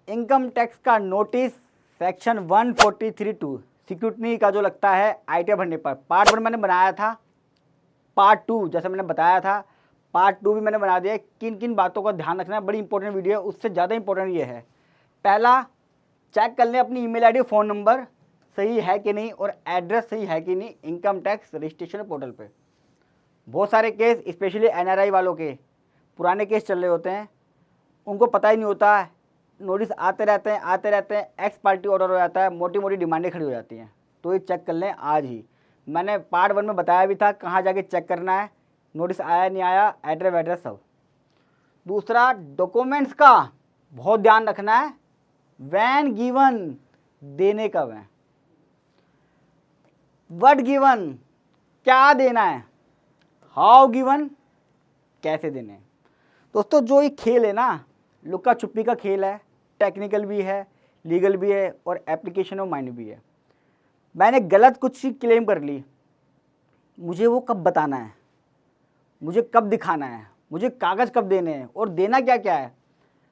Income tax का notice section 143(2) security का जो लगता है आईटीआर भरने पर। पार्ट 1 मैंने बनाया था, पार्ट 2 जैसे मैंने बताया था, पार्ट 2 भी मैंने बना दिया है। किन किन बातों का ध्यान रखना है, बड़ी इंपॉर्टेंट वीडियो है। उससे ज़्यादा इंपॉर्टेंट ये है, पहला चेक कर लें अपनी ईमेल आईडी, फ़ोन नंबर सही है कि नहीं और एड्रेस सही है कि नहीं इनकम टैक्स रजिस्ट्रेशन पोर्टल पे। बहुत सारे केस स्पेशली एनआरआई वालों के पुराने केस चल रहे होते हैं, उनको पता ही नहीं होता, नोटिस आते रहते हैं, एक्स पार्टी ऑर्डर हो जाता है, मोटी मोटी डिमांडें खड़ी हो जाती हैं। तो ये चेक कर लें आज ही। मैंने पार्ट 1 में बताया भी था कहाँ जाके चेक करना है, नोटिस आया नहीं आया, एड्रेस वैड्रेस सब। दूसरा, डॉक्यूमेंट्स का बहुत ध्यान रखना है। व्हेन गिवन, देने कब है, व्हाट गिवन, क्या देना है, हाउ गिवन, कैसे देने हैं। दोस्तों जो ये खेल है ना, लुक्का छुपी का खेल है, टेक्निकल भी है, लीगल भी है और एप्लीकेशन ऑफ माइंड भी है। मैंने गलत कुछ क्लेम कर ली, मुझे वो कब बताना है, मुझे कब दिखाना है, मुझे कागज़ कब देने हैं और देना क्या क्या है।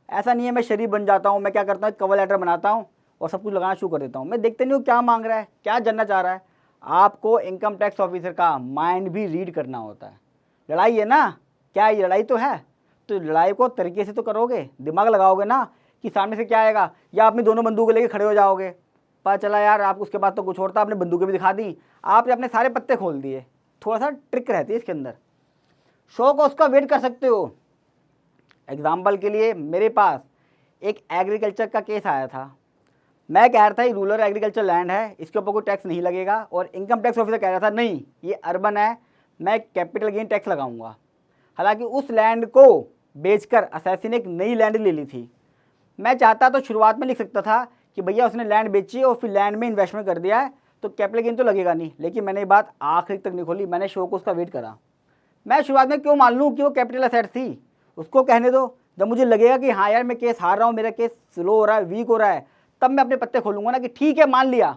ऐसा नहीं है मैं शरीफ बन जाता हूँ, मैं क्या करता हूँ कवर लेटर बनाता हूँ और सब कुछ लगाना शुरू कर देता हूँ। मैं देखते नहीं हूँ क्या मांग रहा है, क्या जानना चाह रहा है। आपको इनकम टैक्स ऑफिसर का माइंड भी रीड करना होता है। लड़ाई है ना, क्या ये लड़ाई तो है, तो लड़ाई को तरीके से तो करोगे, दिमाग लगाओगे ना कि सामने से क्या आएगा, या अपनी दोनों बंदूकें लेके खड़े हो जाओगे। पता चला यार आप उसके बाद तो कुछ और था, आपने बंदूकें भी दिखा दी, आपने अपने सारे पत्ते खोल दिए। थोड़ा सा ट्रिक रहती है इसके अंदर, शो को उसका वेट कर सकते हो। एग्जाम्पल के लिए मेरे पास एक एग्रीकल्चर का केस आया था, मैं कह रहा था ये रूरल एग्रीकल्चर लैंड है, इसके ऊपर कोई टैक्स नहीं लगेगा, और इनकम टैक्स ऑफिसर कह रहा था नहीं ये अर्बन है, मैं कैपिटल गेन टैक्स लगाऊंगा। हालांकि उस लैंड को बेचकर असैसी ने एक नई लैंड ले ली थी। मैं चाहता तो शुरुआत में लिख सकता था कि भैया उसने लैंड बेची और फिर लैंड में इन्वेस्टमेंट कर दिया है तो कैपिटल गेन तो लगेगा नहीं, लेकिन मैंने ये बात आखिरी तक नहीं खोली, मैंने शो को उसका वेट करा। मैं शुरुआत में क्यों मान लूँ कि वो कैपिटल असेट थी, उसको कहने दो, जब मुझे लगेगा कि हाँ यार मैं केस हार रहा हूँ, मेरा केस स्लो हो रहा है, वीक हो रहा है, तब मैं अपने पत्ते खोलूँगा ना कि ठीक है मान लिया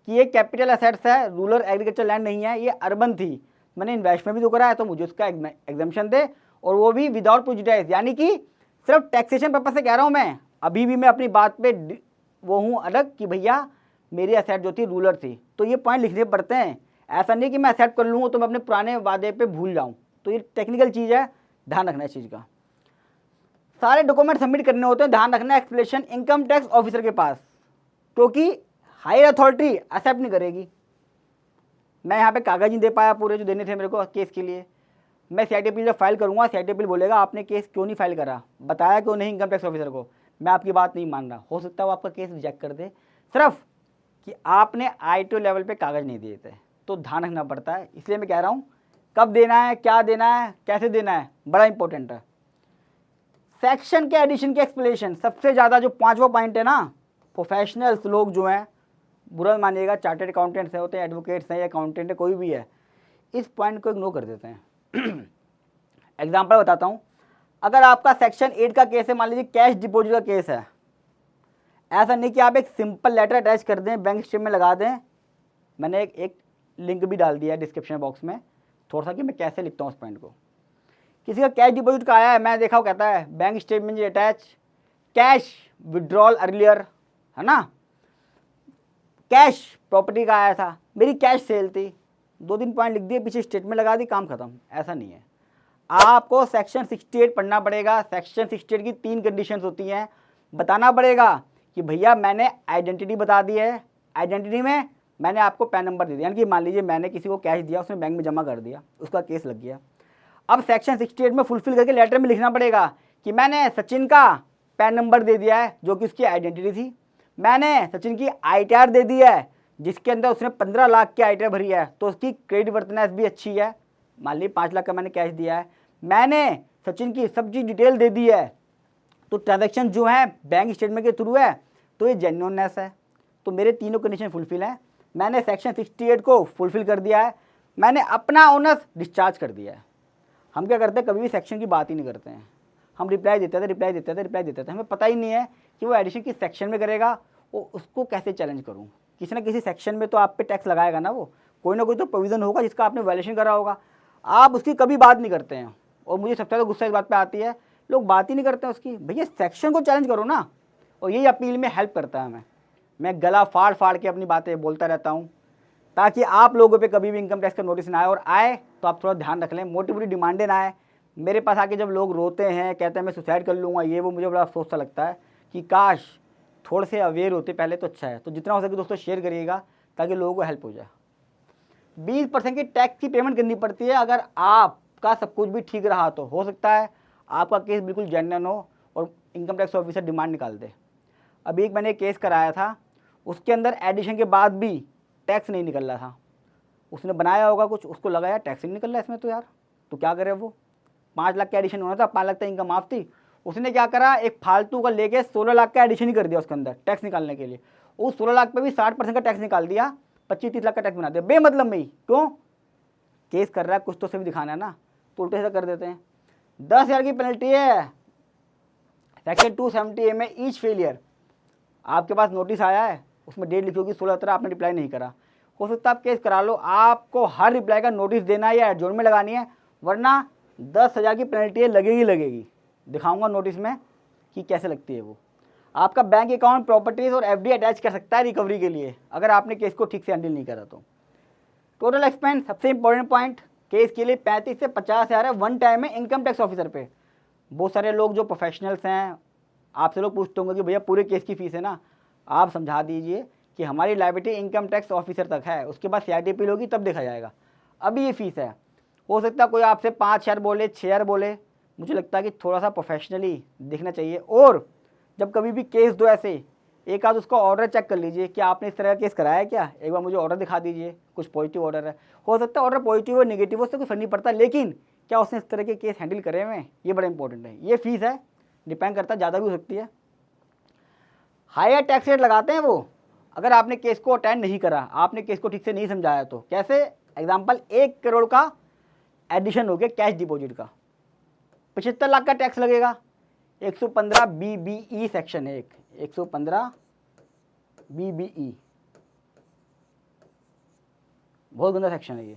कि ये कैपिटल असेट्स है, रूरल एग्रीकल्चर लैंड नहीं है, ये अर्बन थी, मैंने इन्वेस्टमेंट भी तो करा है, तो मुझे उसका एग्जम्पशन दे, और वो भी विदाउट प्रेजुडिस, यानी कि सिर्फ टैक्सेशन पर्पज से कह रहा हूँ मैं। अभी भी मैं अपनी बात पे वो हूँ अलग कि भैया मेरी असेट जो थी रूरल थी, तो ये पॉइंट लिखने पड़ते हैं। ऐसा नहीं कि मैं एक्सेप्ट कर लूँ तो मैं अपने पुराने वादे पे भूल जाऊँ, तो ये टेक्निकल चीज़ है, ध्यान रखना इस चीज़ का। सारे डॉक्यूमेंट सबमिट करने होते हैं, ध्यान रखना एक्सप्लेनेशन इनकम टैक्स ऑफिसर के पास, क्योंकि हायर अथॉरिटी एक्सेप्ट नहीं करेगी। मैं यहाँ पे कागज नहीं दे पाया पूरे जो देने थे मेरे को केस के लिए। मैं CIT अपील जब फाइल करूँगा, CIT अपील बोलेगा आपने केस क्यों नहीं फाइल करा, बताया क्यों नहीं इनकम टैक्स ऑफिसर को, मैं आपकी बात नहीं मान रहा, हो सकता है वो आपका केस रिजेक्ट कर दे सिर्फ कि आपने ITO लेवल पे कागज़ नहीं दिए थे। तो ध्यान रखना पड़ता है, इसलिए मैं कह रहा हूँ कब देना है, क्या देना है, कैसे देना है, बड़ा इंपॉर्टेंट है। सेक्शन के एडिशन के एक्सप्लेनेशन सबसे ज़्यादा जो 5वां पॉइंट है ना, प्रोफेशनल्स लोग जो हैं, बुरा मानिएगा, चार्टर्ड अकाउंटेंट्स होते हैं, एडवोकेट्स हैं या अकाउंटेंट है, कोई भी है, इस पॉइंट को इग्नोर कर देते हैं। एग्जाम्पल बताता हूँ, अगर आपका सेक्शन 8 का केस है, मान लीजिए कैश डिपॉजिट का केस है, ऐसा नहीं कि आप एक सिंपल लेटर अटैच कर दें, बैंक स्टेटमेंट लगा दें। मैंने एक लिंक भी डाल दिया है डिस्क्रिप्शन बॉक्स में, थोड़ा सा कि मैं कैसे लिखता हूँ उस पॉइंट को। किसी का कैश डिपॉजिट का आया है, मैं देखा वो कहता है bank statement attach, cash withdrawal earlier, है ना, कैश प्रॉपर्टी का आया था, मेरी कैश सेल थी, 2-3 पॉइंट लिख दिए, पीछे स्टेटमेंट लगा दी, काम खत्म। ऐसा नहीं है, आपको सेक्शन 68 पढ़ना पड़ेगा। सेक्शन 68 की 3 कंडीशंस होती हैं, बताना पड़ेगा कि भैया मैंने आइडेंटिटी बता दी है, आइडेंटिटी में मैंने आपको पैन नंबर दे दिया, यानी कि मान लीजिए मैंने किसी को कैश दिया, उसने बैंक में जमा कर दिया, उसका केस लग गया। अब सेक्शन 68 में फुलफिल करके लेटर में लिखना पड़ेगा कि मैंने सचिन का पैन नंबर दे दिया है जो कि उसकी आइडेंटिटी थी, मैंने सचिन की ITR दे दी है जिसके अंदर उसने 15 लाख की ITR भरी है, तो उसकी क्रेडिट वर्तनेस भी अच्छी है, मान लीजिए 5 लाख का मैंने कैश दिया है, मैंने सचिन की सब चीज़ डिटेल दे दी है, तो ट्रांजैक्शन जो है बैंक स्टेटमेंट के थ्रू है, तो ये जेन्युइननेस है। तो मेरे तीनों कंडीशन फुलफिल हैं, मैंने सेक्शन 68 को फुलफिल कर दिया है, मैंने अपना ओनर्स डिस्चार्ज कर दिया है। हम क्या करते हैं, कभी भी सेक्शन की बात ही नहीं करते हैं, हम रिप्लाई देते थे, हमें पता ही नहीं है कि वो एडिशन किस सेक्शन में करेगा, वो उसको कैसे चैलेंज करूँ। किसी ना किसी सेक्शन में तो आप पे टैक्स लगाएगा ना, वो कोई ना कोई तो प्रोविज़न होगा जिसका आपने वायलेशन करा होगा, आप उसकी कभी बात नहीं करते हैं। और मुझे सबसे ज़्यादा गुस्सा इस बात पे आती है, लोग बात ही नहीं करते हैं उसकी। भैया सेक्शन को चैलेंज करो ना, और यही अपील में हेल्प करता है हमें। मैं गला फाड़ फाड़ के अपनी बातें बोलता रहता हूँ ताकि आप लोगों पे कभी भी इनकम टैक्स का नोटिस ना आए, और आए तो आप थोड़ा ध्यान रख लें, मोटी मोटी डिमांडें ना आए। मेरे पास आके जब लोग रोते हैं, कहते हैं मैं सुसाइड कर लूँगा, ये वो, मुझे बड़ा अफसोस सा लगता है कि काश थोड़े से अवेयर होते पहले तो अच्छा है। तो जितना हो सके दोस्तों शेयर करिएगा ताकि लोगों को हेल्प हो जाए। 20% की टैक्स की पेमेंट करनी पड़ती है। अगर आपका सब कुछ भी ठीक रहा तो हो सकता है आपका केस बिल्कुल जेन्युइन हो और इनकम टैक्स ऑफिसर डिमांड निकाल दे। अभी एक मैंने केस कराया था, उसके अंदर एडिशन के बाद भी टैक्स नहीं निकल रहा था। उसने बनाया होगा कुछ, उसको लगाया टैक्स नहीं निकल रहा इसमें, तो यार तो क्या करे वो। 5 लाख का एडिशन होना था, 5 लाख तक इनकम माफ थी। उसने क्या करा, एक फालतू का लेके 16 लाख का एडिशन ही कर दिया उसके अंदर टैक्स निकालने के लिए। उस 16 लाख पे भी 60% का टैक्स निकाल दिया, 25-30 लाख का टैक्स बना दिया बेमतलब में ही। क्यों? केस कर रहा है, कुछ तो सभी दिखाना है ना, तो उल्टे से कर देते हैं। 10,000 की पेनल्टी है सेक्शन 270A में ईच फेलियर। आपके पास नोटिस आया है, उसमें डेट लिखी होगी 16/17, आपने रिप्लाई नहीं करा, हो सकता है आप केस करा लो। आपको हर रिप्लाई का नोटिस देना है या एडजॉर्नमेंट लगानी है, वरना 10,000 की पेनल्टी लगेगी। दिखाऊंगा नोटिस में कि कैसे लगती है वो। आपका बैंक अकाउंट, प्रॉपर्टीज और एफडी अटैच कर सकता है रिकवरी के लिए, अगर आपने केस को ठीक से हैंडल नहीं करा तो। टोटल एक्सपेंस, सबसे इंपॉर्टेंट पॉइंट, केस के लिए 35 से 50,000 है वन टाइम में इनकम टैक्स ऑफिसर पे। बहुत सारे लोग जो प्रोफेशनल्स हैं, आपसे लोग पूछते होंगे कि भैया पूरे केस की फीस है ना, आप समझा दीजिए कि हमारी लायबिलिटी इनकम टैक्स ऑफिसर तक है, उसके बाद CIT अपील होगी तब देखा जाएगा। अभी ये फीस है। हो सकता है कोई आपसे 5,000 बोले, 6,000 बोले, मुझे लगता है कि थोड़ा सा प्रोफेशनली देखना चाहिए। और जब कभी भी केस दो ऐसे, एक आध उसका ऑर्डर चेक कर लीजिए कि आपने इस तरह का केस कराया है क्या, एक बार मुझे ऑर्डर दिखा दीजिए, कुछ पॉजिटिव ऑर्डर है। हो सकता है ऑर्डर पॉजिटिव और नेगेटिव हो, उससे कोई फर्क नहीं पड़ता, लेकिन क्या उसने इस तरह के केस हैंडल करे हुए हैं, ये बड़ा इंपॉर्टेंट है। ये फीस है, डिपेंड करता है, ज़्यादा भी हो सकती है। हायर टैक्स रेट लगाते हैं वो, अगर आपने केस को अटेंड नहीं करा, आपने केस को ठीक से नहीं समझाया तो। कैसे? एग्जाम्पल, 1 करोड़ का एडिशन हो गया कैश डिपॉजिट का, 75 लाख का टैक्स लगेगा। 115 BBE सेक्शन है, 115 BBE, बहुत गंदा सेक्शन है ये।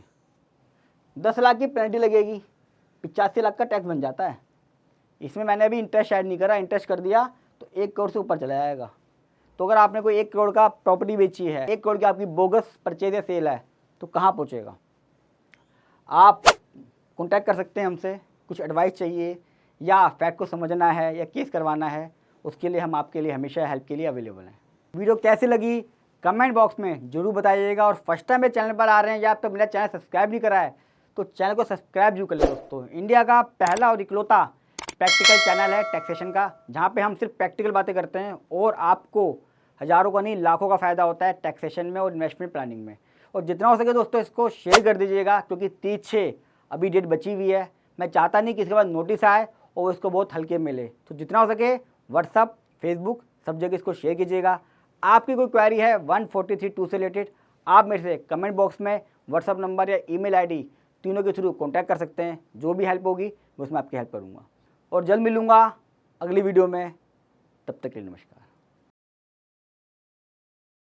10 लाख की पेनल्टी लगेगी, 85 लाख का टैक्स बन जाता है। इसमें मैंने अभी इंटरेस्ट ऐड नहीं करा, इंटरेस्ट कर दिया तो 1 करोड़ से ऊपर चला जाएगा। तो अगर आपने कोई 1 करोड़ का प्रॉपर्टी बेची है, 1 करोड़ की आपकी बोगस परचेज या सेल है, तो कहाँ पहुँचेगा। आप कॉन्टैक्ट कर सकते हैं हमसे, कुछ एडवाइस चाहिए या फैक्ट को समझना है या केस करवाना है, उसके लिए हम आपके लिए हमेशा हेल्प के लिए अवेलेबल हैं। वीडियो कैसी लगी कमेंट बॉक्स में जरूर बताइएगा, और फर्स्ट टाइम मेरे चैनल पर आ रहे हैं या अब तक मेरा चैनल सब्सक्राइब नहीं करा है तो चैनल को सब्सक्राइब जरूर कर लें दोस्तों। इंडिया का पहला और इकलौता प्रैक्टिकल चैनल है टैक्सेशन का, जहाँ पे हम सिर्फ प्रैक्टिकल बातें करते हैं और आपको हज़ारों का नहीं लाखों का फ़ायदा होता है टैक्सेशन में और इन्वेस्टमेंट प्लानिंग में। और जितना हो सके दोस्तों इसको शेयर कर दीजिएगा, क्योंकि 30/6 अभी डेट बची हुई है। मैं चाहता नहीं कि इसके बाद नोटिस आए और इसको बहुत हल्के मिले, तो जितना हो सके व्हाट्सअप, फेसबुक, सब जगह इसको शेयर कीजिएगा। आपकी कोई क्वेरी है 143(2) से रिलेटेड, आप मेरे से कमेंट बॉक्स में व्हाट्सअप नंबर या ईमेल आईडी तीनों के थ्रू कॉन्टैक्ट कर सकते हैं। जो भी हेल्प होगी मैं उसमें आपकी हेल्प करूँगा, और जल्द मिलूँगा अगली वीडियो में। तब तक के लिए नमस्कार।